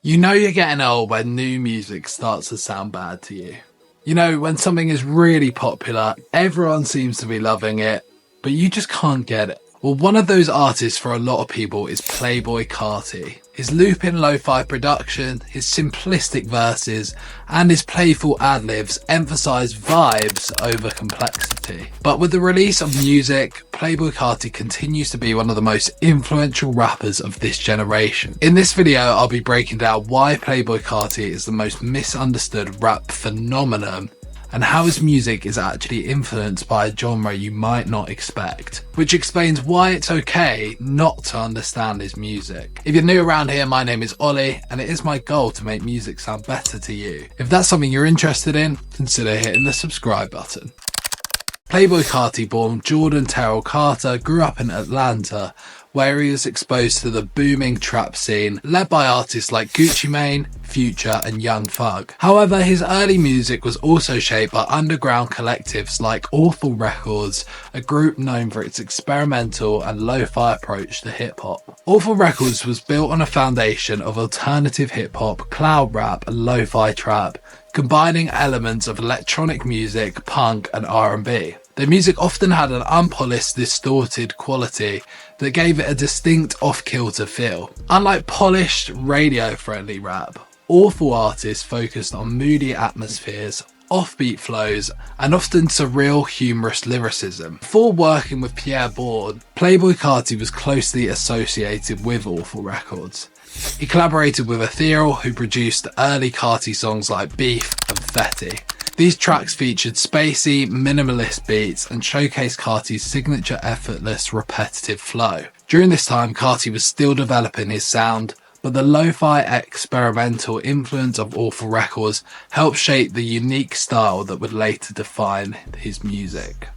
You know you're getting old when new music starts to sound bad to you. You know, when something is really popular, everyone seems to be loving it, but you just can't get it. Well, one of those artists for a lot of people is Playboi Carti. His looping lo-fi production, his simplistic verses, and his playful ad-libs emphasise vibes over complexity. But with the release of music, Playboi Carti continues to be one of the most influential rappers of this generation. In this video, I'll be breaking down why Playboi Carti is the most misunderstood rap phenomenon and how his music is actually influenced by a genre you might not expect, which explains why it's okay not to understand his music. If you're new around here, my name is Ollie, and it is my goal to make music sound better to you. If that's something you're interested in, consider hitting the subscribe button. Playboi Carti, born Jordan Terrell Carter, grew up in Atlanta, where he was exposed to the booming trap scene led by artists like Gucci Mane, Future and Young Thug. However, his early music was also shaped by underground collectives like Awful Records, a group known for its experimental and lo-fi approach to hip-hop. Awful Records was built on a foundation of alternative hip-hop, cloud rap and lo-fi trap, combining elements of electronic music, punk and R&B. Their music often had an unpolished, distorted quality that gave it a distinct off-kilter feel. Unlike polished, radio-friendly rap, Awful artists focused on moody atmospheres, offbeat flows, and often surreal, humorous lyricism. Before working with Pierre Bourne, Playboi Carti was closely associated with Awful Records. He collaborated with Ethereal, who produced early Carti songs like Beef and Fetty. These tracks featured spacey, minimalist beats and showcased Carti's signature effortless, repetitive flow. During this time, Carti was still developing his sound, but the lo-fi experimental influence of Awful Records helped shape the unique style that would later define his music.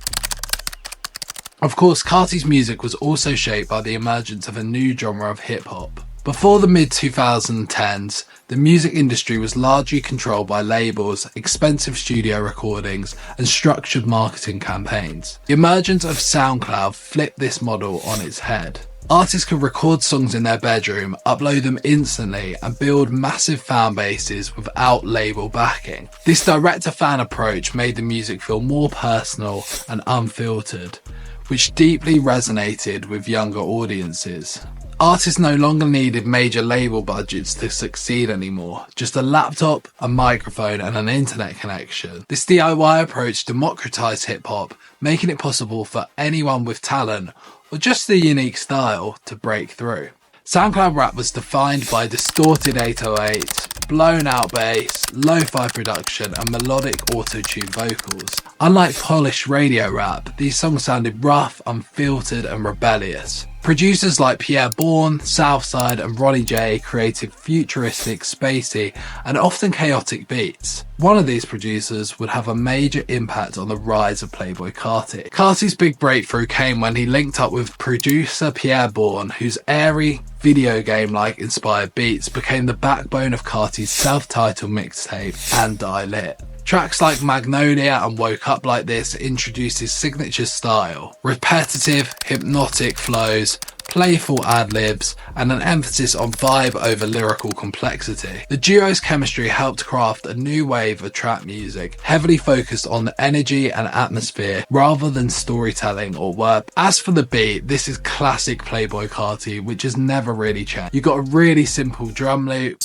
Of course, Carti's music was also shaped by the emergence of a new genre of hip-hop. Before the mid-2010s, the music industry was largely controlled by labels, expensive studio recordings, and structured marketing campaigns. The emergence of Soundcloud flipped this model on its head. Artists could record songs in their bedroom, upload them instantly, and build massive fan bases without label backing. This direct-to-fan approach made the music feel more personal and unfiltered, which deeply resonated with younger audiences. Artists no longer needed major label budgets to succeed anymore, just a laptop, a microphone and an internet connection. This DIY approach democratized hip-hop, making it possible for anyone with talent or just a unique style to break through. SoundCloud rap was defined by distorted 808s, blown out bass, lo-fi production and melodic auto-tune vocals. Unlike polished radio rap, these songs sounded rough, unfiltered and rebellious. Producers like Pierre Bourne, Southside and Ronnie J created futuristic, spacey and often chaotic beats. One of these producers would have a major impact on the rise of Playboi Carti. Carti's big breakthrough came when he linked up with producer Pierre Bourne, whose airy, video game-like inspired beats became the backbone of Carti's self-titled mixtape and Die Lit. Tracks like Magnolia and Woke Up Like This introduced his signature style, repetitive, hypnotic flows, playful ad-libs, and an emphasis on vibe over lyrical complexity. The duo's chemistry helped craft a new wave of trap music, heavily focused on the energy and atmosphere rather than storytelling or word. As for the beat, this is classic Playboi Carti, which has never really changed. You've got a really simple drum loop,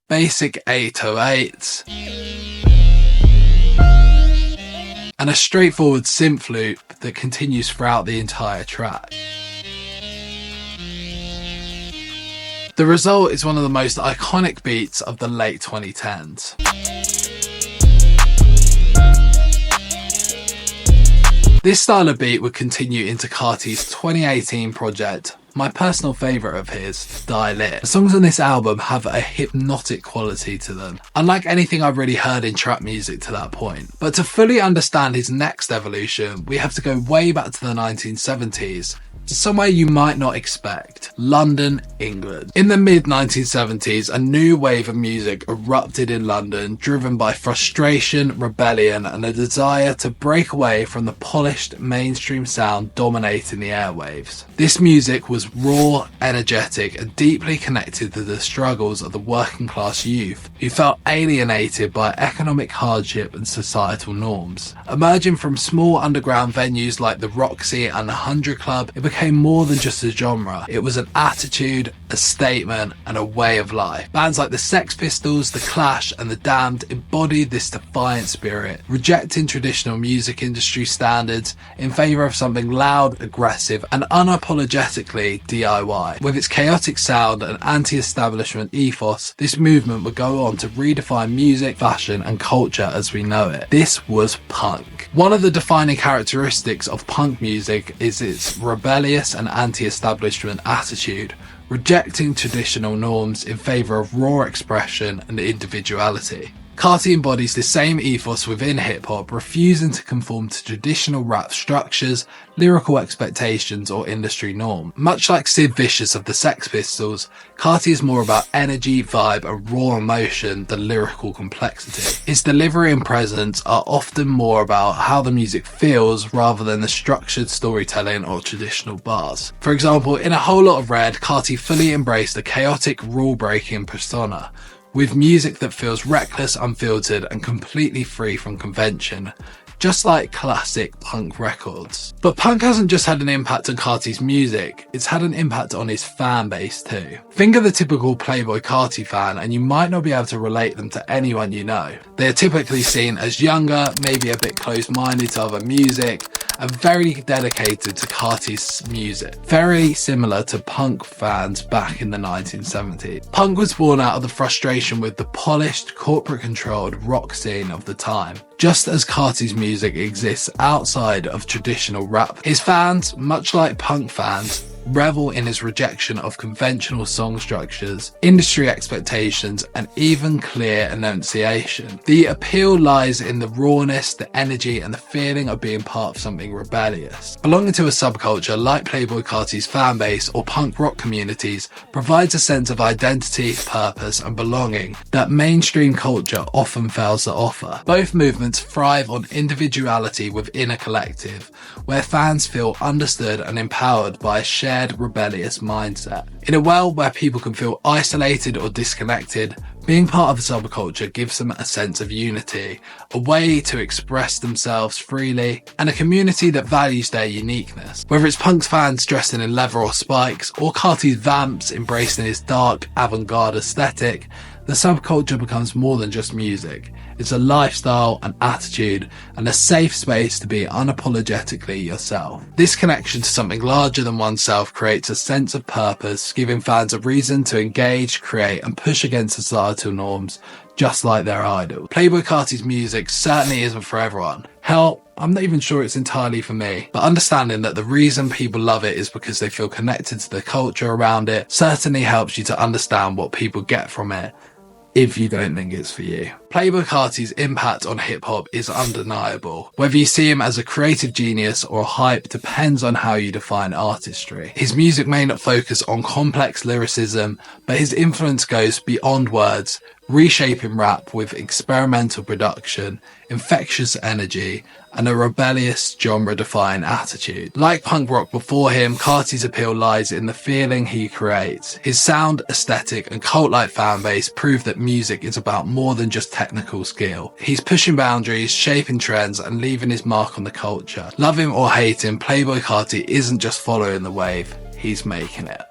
basic 808s, and a straightforward synth loop that continues throughout the entire track. The result is one of the most iconic beats of the late 2010s. This style of beat would continue into Carti's 2018 project, my personal favourite of his, Die Lit. The songs on this album have a hypnotic quality to them, unlike anything I've really heard in trap music to that point. But to fully understand his next evolution, we have to go way back to the 1970s, to somewhere you might not expect, London, England. In the mid-1970s, a new wave of music erupted in London, driven by frustration, rebellion, and a desire to break away from the polished mainstream sound dominating the airwaves. This music was raw, energetic, and deeply connected to the struggles of the working class youth, who felt alienated by economic hardship and societal norms. Emerging from small underground venues like the Roxy and the 100 Club, it became more than just a genre. It was an attitude, a statement, and a way of life. Bands like the Sex Pistols, the Clash, and the Damned embodied this defiant spirit, rejecting traditional music industry standards in favour of something loud, aggressive, and unapologetically DIY. With its chaotic sound and anti-establishment ethos, this movement would go on to redefine music, fashion, and culture as we know it. This was punk. One of the defining characteristics of punk music is its rebellious and anti-establishment attitude, rejecting traditional norms in favour of raw expression and individuality. Carti embodies the same ethos within hip-hop, refusing to conform to traditional rap structures, lyrical expectations, or industry norm. Much like Sid Vicious of the Sex Pistols, Carti is more about energy, vibe, and raw emotion than lyrical complexity. His delivery and presence are often more about how the music feels rather than the structured storytelling or traditional bars. For example, in A Whole Lot of Red, Carti fully embraced a chaotic, rule-breaking persona, with music that feels reckless, unfiltered, and completely free from convention, just like classic punk records. But punk hasn't just had an impact on Carti's music, it's had an impact on his fan base too. Think of the typical Playboi Carti fan and you might not be able to relate them to anyone you know. They are typically seen as younger, maybe a bit close-minded to other music, and very dedicated to Carti's music. Very similar to punk fans back in the 1970s. Punk was born out of the frustration with the polished, corporate-controlled rock scene of the time. Just as Carti's music exists outside of traditional rap, his fans, much like punk fans, revel in his rejection of conventional song structures, industry expectations, and even clear enunciation. The appeal lies in the rawness, the energy, and the feeling of being part of something rebellious. Belonging to a subculture like Playboi Carti's fanbase or punk rock communities provides a sense of identity, purpose, and belonging that mainstream culture often fails to offer. Both movements thrive on individuality within a collective, where fans feel understood and empowered by a shared rebellious mindset. In a world where people can feel isolated or disconnected, being part of a subculture gives them a sense of unity, a way to express themselves freely, and a community that values their uniqueness. Whether it's punk fans dressing in leather or spikes, or Carti's vamps embracing his dark, avant-garde aesthetic, the subculture becomes more than just music. It's a lifestyle, an attitude, and a safe space to be unapologetically yourself. This connection to something larger than oneself creates a sense of purpose, giving fans a reason to engage, create, and push against societal norms, just like their idol. Playboi Carti's music certainly isn't for everyone. Hell, I'm not even sure it's entirely for me, but understanding that the reason people love it is because they feel connected to the culture around it certainly helps you to understand what people get from it, if you don't think it's for you. Playboi Carti's impact on hip-hop is undeniable. Whether you see him as a creative genius or a hype depends on how you define artistry. His music may not focus on complex lyricism, but his influence goes beyond words, reshaping rap with experimental production, infectious energy, and a rebellious, genre-defying attitude. Like punk rock before him, Carti's appeal lies in the feeling he creates. His sound, aesthetic, and cult-like fanbase prove that music is about more than just technical skill. He's pushing boundaries, shaping trends, and leaving his mark on the culture. Love him or hate him, Playboi Carti isn't just following the wave, he's making it.